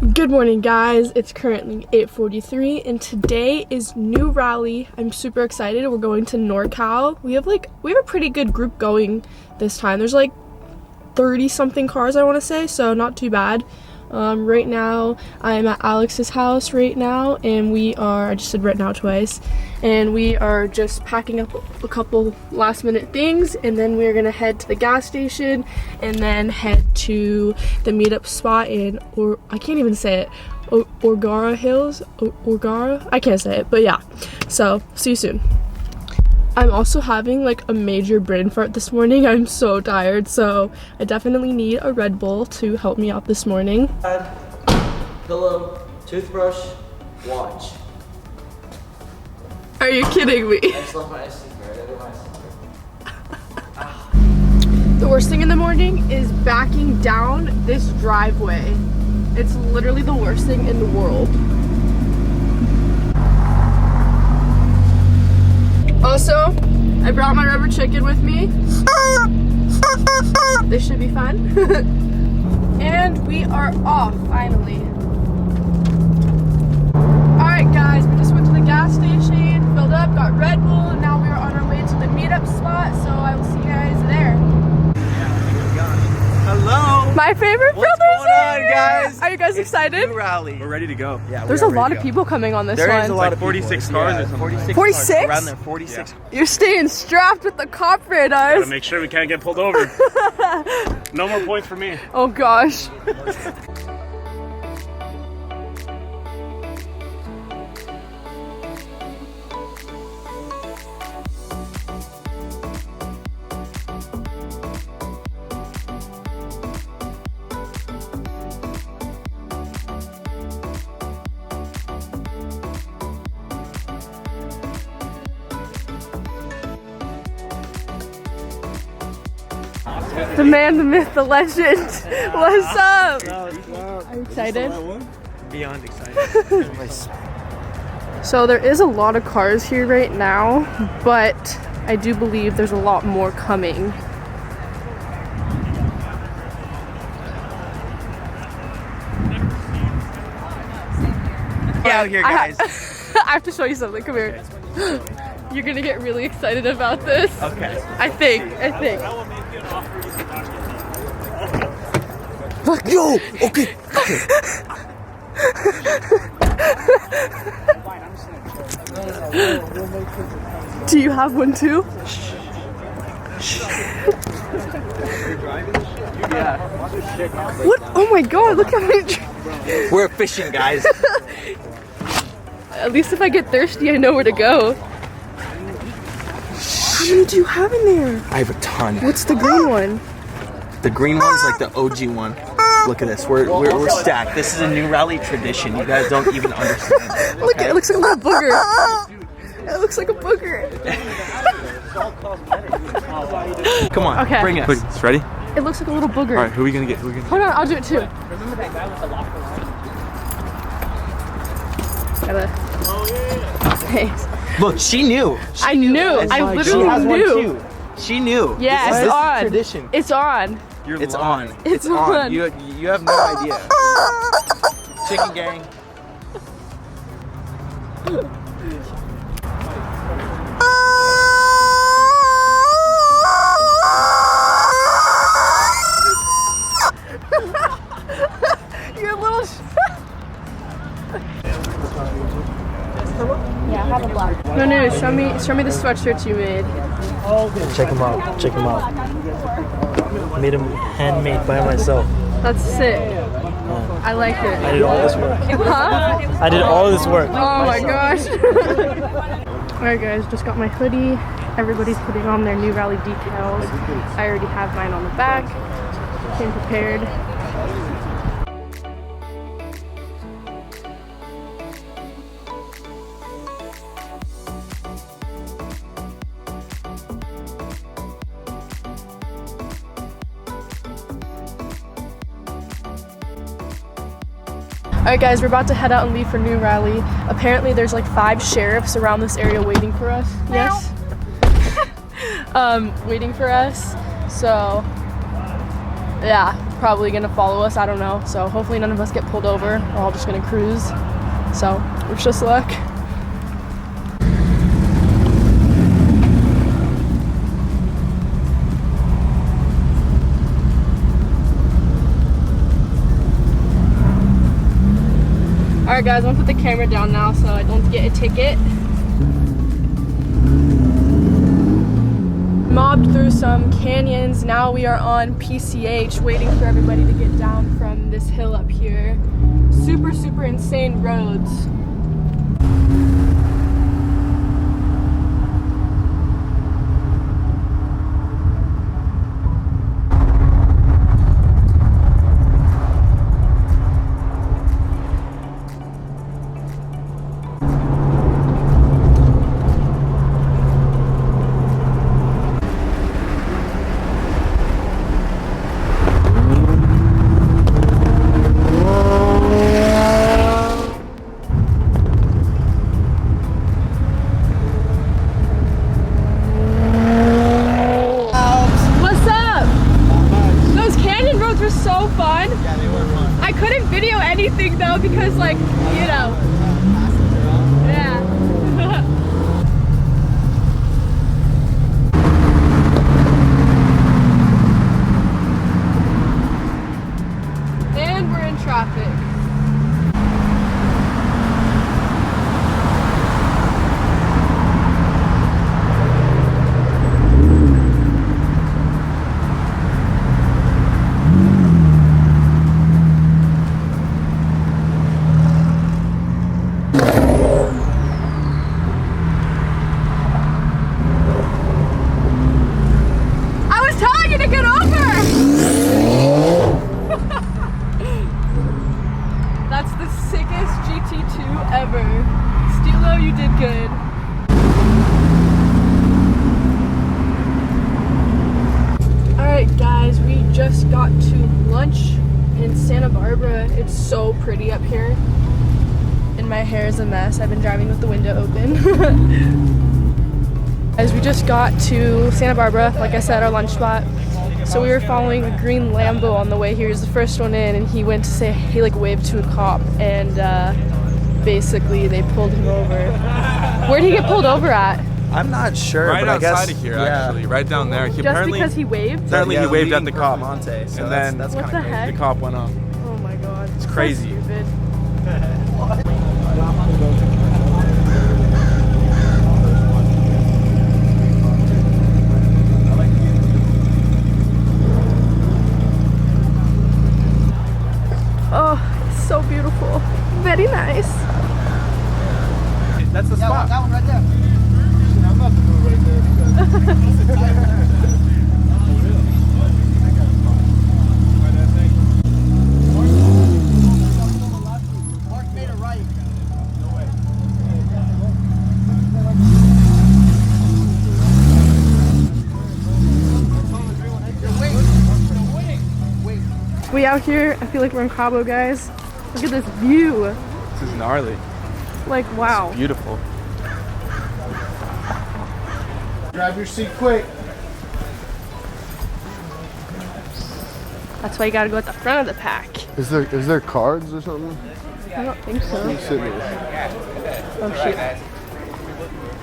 Good morning, guys. It's currently 8:43 and today is new rally. I'm super excited. We're going to NorCal. We have a pretty good group going this time. There's like 30 something cars, I want to say, so not too bad. Right now I'm at Alex's house right now, and I just said right now twice, and we are just packing up a couple last minute things, and then we're gonna head to the gas station and then head to the meetup spot in, or I can't even say it, Orgara Hills, Orgara, I can't say it, but yeah, so see you soon. I'm also having like a major brain fart this morning. I'm so tired, so I definitely need a Red Bull to help me out this morning. Pillow, toothbrush, watch. Are you kidding me? I just left my SD card. I did my SD card. The worst thing in the morning is backing down this driveway. It's literally the worst thing in the world. Also, I brought my rubber chicken with me. This should be fun. And we are off, finally. Alright guys, we just went to the gas station, filled up, got Red Bull, and now we are on our way to the meetup spot, so I will see you guys there. Hello! My favorite brothers! What's going on, guys? Are you guys excited? New rally. We're ready to go. Yeah, There's a lot of people coming on this one. There is a lot like of 46 people. cars or something. 46? 46? Around there, 46. Yeah. You're staying strapped with the cop radars. Gotta make sure we can't get pulled over. No more points for me. Oh gosh. The man, the myth, the legend. What's up? Are you excited? Beyond excited. So there is a lot of cars here right now, but I do believe there's a lot more coming. Get out here, guys. I have to show you something. Come here. You're gonna get really excited about this. Okay. I think. Look. Yo! Okay. Do you have one too? Yeah. What? Oh my god, look how many. We're fishing, guys. At least if I get thirsty, I know where to go. How many do you have in there? I have a ton. What's the green one? The green one's like the OG one. Look at this. We're stacked. This is a new rally tradition. You guys don't even understand. Look, it looks like a little booger. It looks like a booger. Come on. Okay. Bring us. It's ready? It looks like a little booger. All right, who are we gonna get? Hold on, I'll do it too. Thanks. Look, she knew. I knew. I literally knew. She knew. Yeah, This it's is on. tradition. It's on. It's on. It's on. You have no idea. Chicken gang. You're a little. No, show me the sweatshirts you made. Check them out. Made them handmade by myself. That's sick. I like it. I did all this work. Huh? I did all this work. Oh my gosh. Alright guys, just got my hoodie. Everybody's putting on their new rally decals. I already have mine on the back. Came prepared. Alright guys, we're about to head out and leave for new rally. Apparently there's like 5 sheriffs around this area waiting for us. Yes? waiting for us. So yeah, probably gonna follow us, I don't know. So hopefully none of us get pulled over. We're all just gonna cruise. So wish us luck. Alright guys, I'm gonna put the camera down now so I don't get a ticket. Mobbed through some canyons. Now we are on PCH waiting for everybody to get down from this hill up here. Super, super insane roads. Anything though, because like, you know, yeah. And we're in traffic. Just got to lunch in Santa Barbara. It's so pretty up here. And my hair is a mess. I've been driving with the window open. As we just got to Santa Barbara, like I said, our lunch spot. So we were following a green Lambo on the way here. He was the first one in, and he went to say, he like waved to a cop, and basically they pulled him over. Where'd he get pulled over at? I'm not sure. Right but outside I guess, of here, actually, right down there. He Just because he waved? Apparently he waved at the cop, Monte, so and then that's what kind the of crazy. heck? The cop went off. Oh my god. It's crazy. So stupid. Oh, it's so beautiful. Very nice. That's the spot. That one right there. I'm about to go right there. Mark made it right. No way. We out here, I feel like we're in Cabo, guys. Look at this view. This is gnarly. Like, wow. Beautiful. Grab your seat quick. That's why you gotta go at the front of the pack. Is there cards or something? I don't think so. You sit here. Oh shit.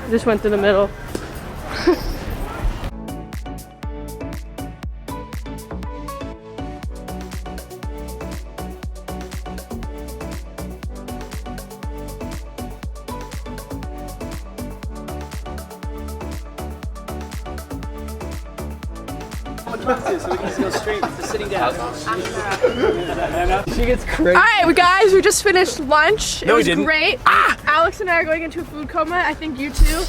Just went through the middle. So we can just go straight to sitting down. She gets crazy. All right, guys, we just finished lunch. No, it was we didn't. great. Alex and I are going into a food coma. I think you too.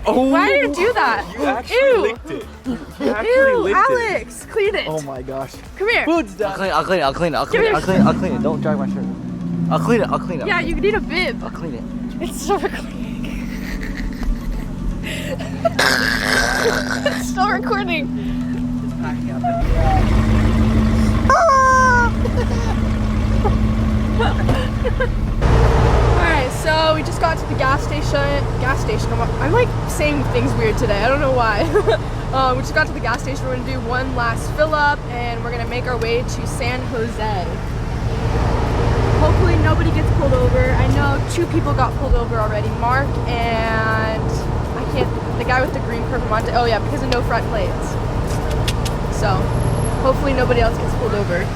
Oh, Why did you do that? You actually Ew. licked it. You actually Ew, licked it. Alex, clean it. Oh my gosh. Come here. Food's done. I'll clean it. Don't drag my shirt. I'll clean it. Yeah, you need a bib. I'll clean it. It's still recording. It's still recording. Alright, so we just got to the gas station. I'm like saying things weird today. I don't know why. We just got to the gas station. We're gonna do one last fill up and we're gonna make our way to San Jose. Hopefully nobody gets pulled over. I know 2 people got pulled over already. Mark and the guy with the green Performante. Oh yeah, because of no front plates. So hopefully nobody else gets pulled over.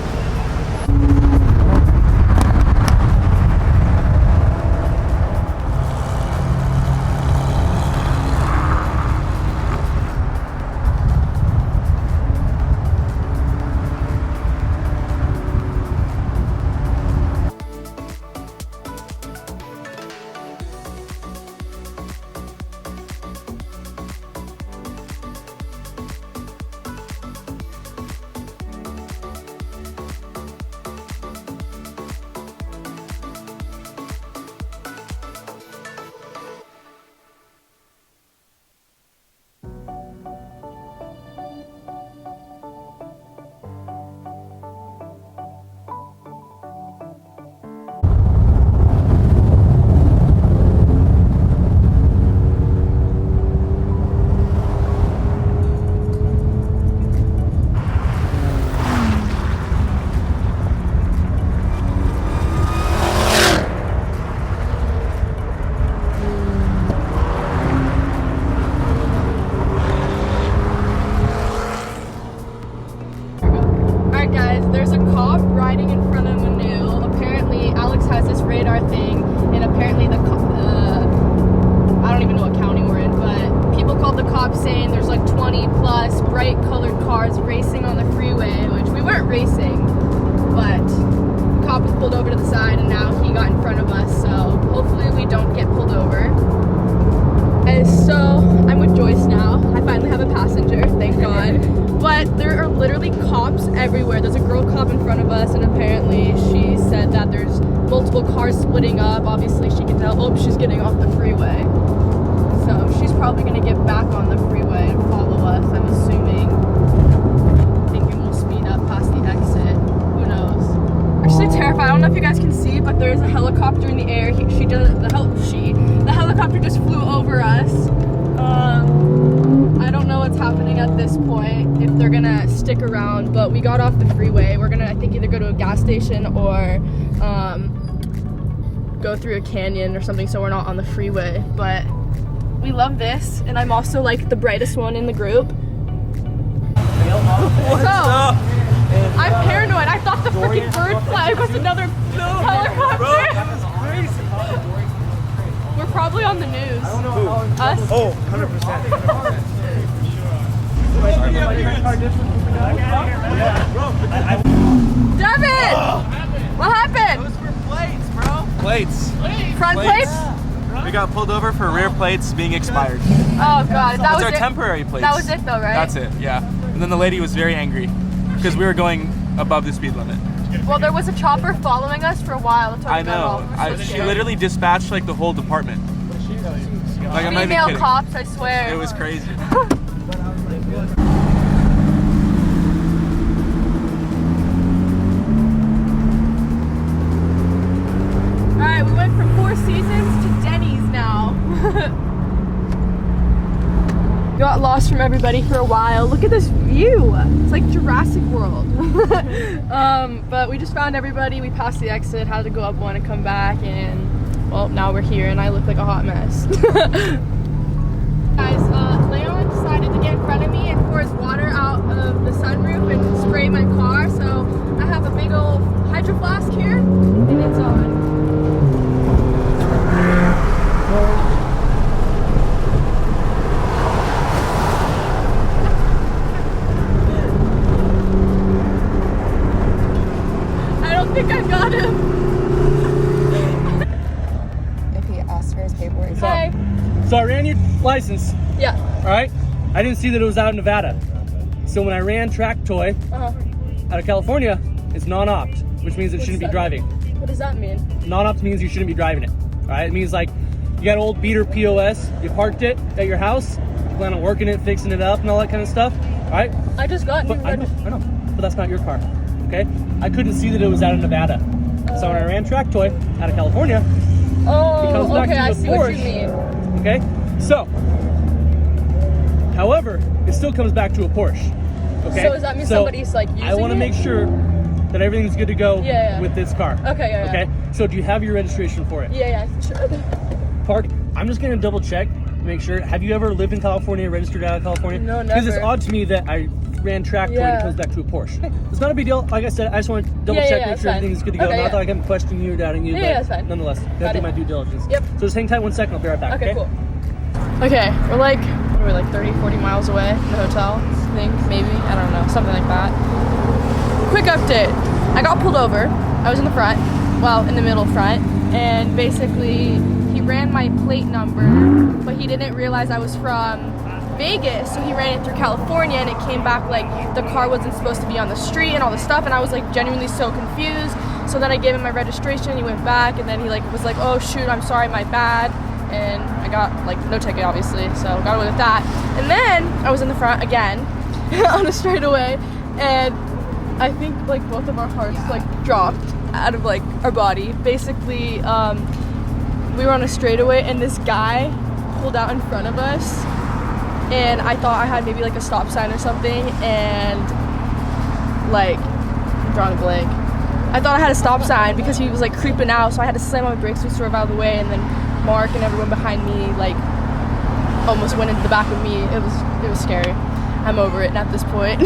Saying there's like 20 plus bright colored cars racing on the freeway, which we weren't racing, but the cop was pulled over to the side and now he got in front of us, so hopefully we don't get pulled over. And so I'm with Joyce now. I finally have a passenger, thank God. But there are literally cops everywhere. There's a girl cop in front of us and apparently she said that there's multiple cars splitting up. Obviously she can tell, oh, she's getting off the freeway. So she's probably gonna get back on the freeway and follow us, I'm assuming. Thinking we'll speed up past the exit. Who knows? I'm actually terrified. I don't know if you guys can see, but there is a helicopter in the air. The helicopter just flew over us. I don't know what's happening at this point, if they're gonna stick around, but we got off the freeway. We're gonna, I think, either go to a gas station or go through a canyon or something so we're not on the freeway. But we love this, and I'm also like the brightest one in the group. I'm paranoid. I thought the freaking bird flag was another helicopter. We're probably on the news. Us? Oh, 100%. Devin! What happened? Those were plates, bro. Plates. Front plates? We got pulled over for rear plates being expired. Oh god, that was our it. temporary plates. That was it though, right? That's it, yeah. And then the lady was very angry because we were going above the speed limit. Well, there was a chopper following us for a while. That's why I we got off. know. We're so She scared. literally dispatched like the whole department. Like, I'm not even Female kidding. cops, I swear. It was crazy. Alright, we went from Four Seasons to Denny's now. Got lost from everybody for a while. Look at this view. It's like Jurassic World. But we just found everybody. We passed the exit, had to go up one and come back, and well, now we're here and I look like a hot mess. Guys, Leon decided to get in front of me and pour his water out of the sunroof and spray my car. So I have a big old hydro flask here and it's on. I don't think I got him. If he asks for his paperwork. Hi. So I ran your license, Yeah. all right? I didn't see that it was out in Nevada. So when I ran track toy Uh-huh. out of California, it's non-opt, which means it shouldn't be driving. What does that mean? Non-opt means you shouldn't be driving it, all right? It means like you got old beater POS, you parked it at your house, you plan on working it, fixing it up and all that kind of stuff, all right? I just got But I know, but that's not your car, okay? I couldn't see that it was out in Nevada. So when I ran track toy out of California, it comes Oh, back okay, to I the see what you Porsche. mean. Okay, so However, it still comes back to a Porsche. Okay. So does that mean somebody's like using I want to it? make sure that everything's good to go Yeah. with this car. Okay, yeah. Okay. So do you have your registration for it? Yeah, sure. Park. I'm just gonna double check, make sure. Have you ever lived in California, registered out of California? No, never. Because it's odd to me that I ran track when it comes back to a Porsche. It's not a big deal. Like I said, I just want to double check, make sure everything's good to go. Okay, Not that like I'm questioning you or doubting you, but that's fine. nonetheless, gotta do my due diligence. Yep. So just hang tight 1 second. I'll be right back. Okay, cool. Okay, we're like, what are we, like 30, 40 miles away from the hotel, I think, maybe, I don't know, something like that. Quick update. I got pulled over. I was in the front, well, in the middle front, and basically he ran my plate number, but he didn't realize I was from Vegas, so he ran it through California, and it came back like the car wasn't supposed to be on the street and all this stuff, and I was like genuinely so confused. So then I gave him my registration, he went back, and then he like was like, oh shoot, I'm sorry, my bad. And I got like no ticket obviously, so got away with that. And then I was in the front again on a straightaway, and I think like both of our hearts like dropped out of like our body. Basically, we were on a straightaway and this guy pulled out in front of us, and I thought I had maybe like a stop sign or something, and like I'm drawing a blank. I thought I had a stop sign because he was like creeping out, so I had to slam on my brakes to swerve out of the way, and then Mark and everyone behind me like almost went into the back of me. It was scary. I'm over it at this point.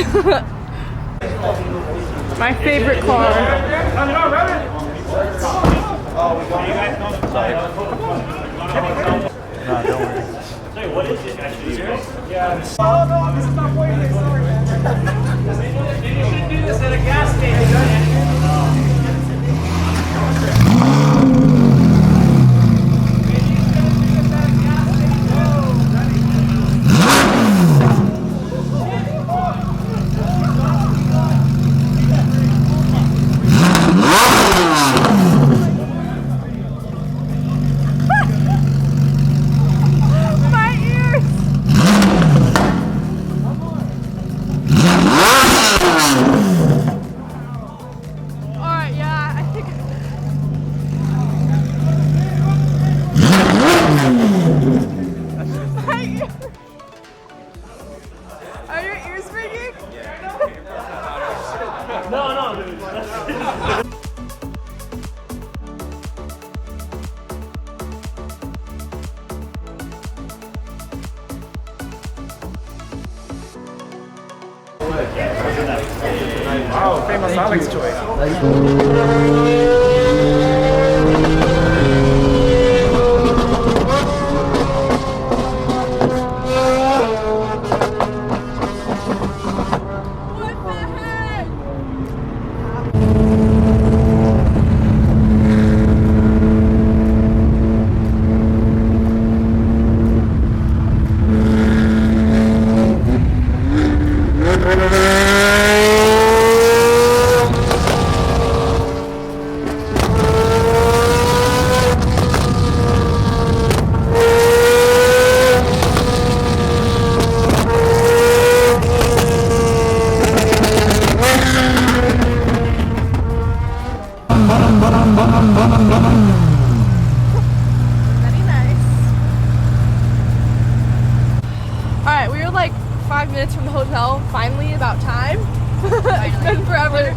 My favorite car. No, don't worry. What is this actually? Yeah. Oh no, this is not pointless. Sorry. Maybe you should do this at a gas station. Are your ears ringing? No, dude. Wow, famous Alex choice. Very nice. Alright, we were like 5 minutes from the hotel. Finally, about time. It's been forever.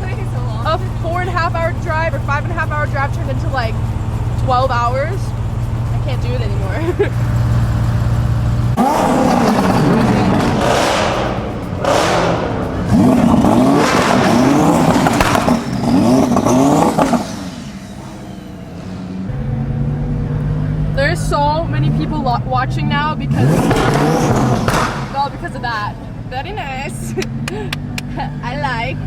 A 4.5 hour drive or 5.5 hour drive turned into like 12 hours. I can't do it anymore. There's so many people watching now because of that. Very nice. I like.